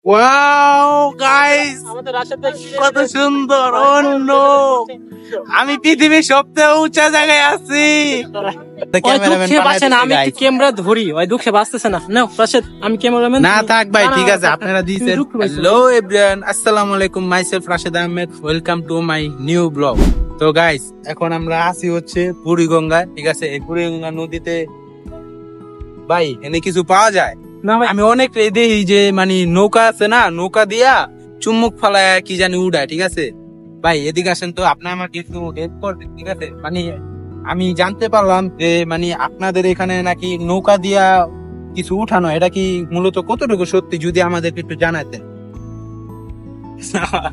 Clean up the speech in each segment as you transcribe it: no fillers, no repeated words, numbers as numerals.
Wow guys, কত সুন্দর! অন্য আমি পৃথিবীর সবচেয়ে উঁচা জায়গায় আছি। আমি ক্যামেরা ধরি, ওই দুঃখে বাঁচতেছে না। না রাশেদ, আমি ক্যামেরাম্যান। না থাক ভাই, ঠিক আছে, আপনারা দিয়েছেন। হ্যালো এভরিওয়ান, আসসালামু আলাইকুম, myself Rashed Ahmed, welcome to my new blog. তো গাইস, এখন আমরা আসি হচ্ছে বুড়িগঙ্গায়, ঠিক আছে। এই বুড়িগঙ্গা নদীতে ভাই এনে কিছু পাওয়া যায় না ভাই, আমি অনেক দেখি যে মানে নৌকা আছে না, নৌকা দিয়া চুম্বক ফালায় কি জানি উড়ায়, ঠিক আছে। ভাই এদিকে আসেন তো, আপনি আমাকে একটু হেল্প করবেন, ঠিক আছে। মানে আমি জানতে পারলাম যে মানে আপনাদের এখানে নাকি নৌকা দিয়া কিছু উঠানো, এটা কি মূলত কতটুকু সত্যি, যদি আমাদেরকে একটু জানাতেন।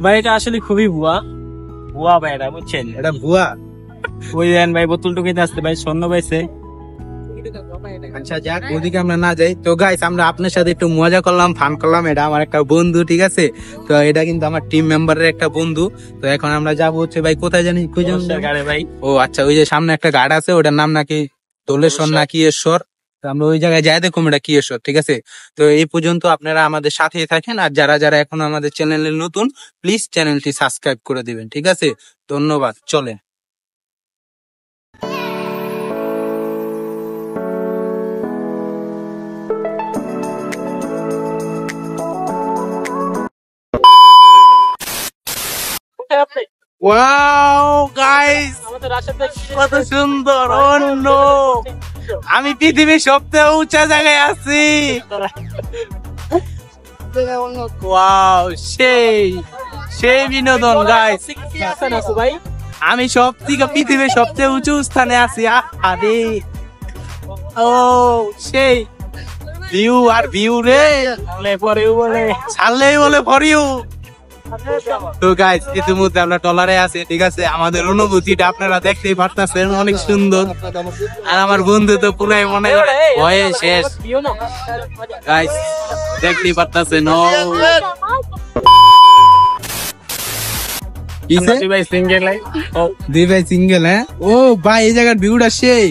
ভাই এটা আসলে খুবই ভুয়া ভুয়া ভাই, এটা বুঝছেন, এটা ভুয়া। ওই দেন ভাই বোতল টুকিতে আসতে ভাই স্বর্ণ পাইছে। আচ্ছা যাক, ওদিকে আমরা না যাই। তো গাইস, আমরা আপনার সাথে একটু মজা করলাম, ফান করলাম। এটা আমার একটা বন্ধু, ঠিক আছে। তো এটা কিন্তু আমার টিম মেম্বারের একটা বন্ধু। তো এখন আমরা যাবো হচ্ছে ভাই কোথায় জানি, ভাই ও আচ্ছা, ওই যে সামনে একটা ঘাট আছে, ওটার নাম নাকি দোলেশ্বর না কিয়েশ্বর। তো আমরা ওই জায়গায় যাই, দেখুন এটা কিয়েশ্বর, ঠিক আছে। তো এই পর্যন্ত আপনারা আমাদের সাথেই থাকেন, আর যারা যারা এখন আমাদের চ্যানেলে নতুন, প্লিজ চ্যানেলটি সাবস্ক্রাইব করে দিবেন, ঠিক আছে। ধন্যবাদ, চলে। ওয়াও গাইস, কত সুন্দর! অন্য আমি পৃথিবীর সবচেয়ে উঁচা জায়গায় আছি। ওয়াও, সেই সেই বিনোদন গাইস। আমি পৃথিবীর সবচেয়ে উঁচু স্থানে আছি। আরে ও সেই ভিউ, আর ভিউ রে ছাড়লেই বলে ফর ইউ। তো গাইস, ইতিমধ্যে আমরা টলারে আছি, ঠিক আছে। আমাদের অনুভূতিটা আপনারা দেখতেই পারতেছেন, অনেক সুন্দর। আর আমার বন্ধু তো পুরাই মনে ভয়ে শেষ। গাইস দেখতেই পারতেছেন, দুই ভাই সিঙ্গেল। হ্যাঁ ও ভাই, এই জায়গার ভিউটা সেই।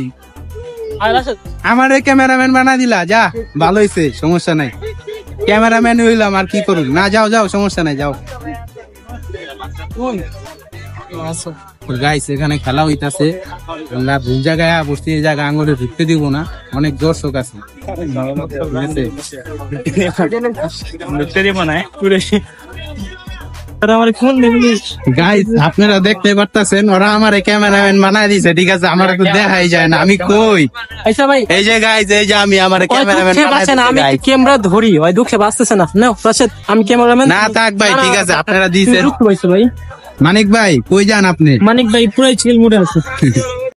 আমার ক্যামেরাম্যান বানা দিলা, যা ভালো হয়েছে, সমস্যা নাই। ক্যামেরাম্যান হইলাম, আর কি করুন না। যাও যাও, সমস্যা নাই, যাও। গাইস, এখানে খেলা হইতাছে, ভুল জায়গায় বসছি। এই জায়গা আঙুলে ঢুকতে দিব না, অনেক দর্শক আছে। গাইস আপনারা দেখতে পারতেছেন, ওরা আমার ক্যামেরাম্যান বানাই দিছে, ঠিক আছে। আমার তো দেখাই যায় না, আমি কই। এই যে গাইস, এই যে আমি আমার ক্যামেরাম্যান, আমি ক্যামেরা ধরি, ওই দুঃখে বাঁচতেছে না। না রাশেদ, আমি ক্যামেরাম্যান। না থাক ভাই, ঠিক আছে, আপনারা দিয়েছেন। ভাই মানিক ভাই কই যান আপনি? মানিক ভাই পুরাই চিল মুডে আছে।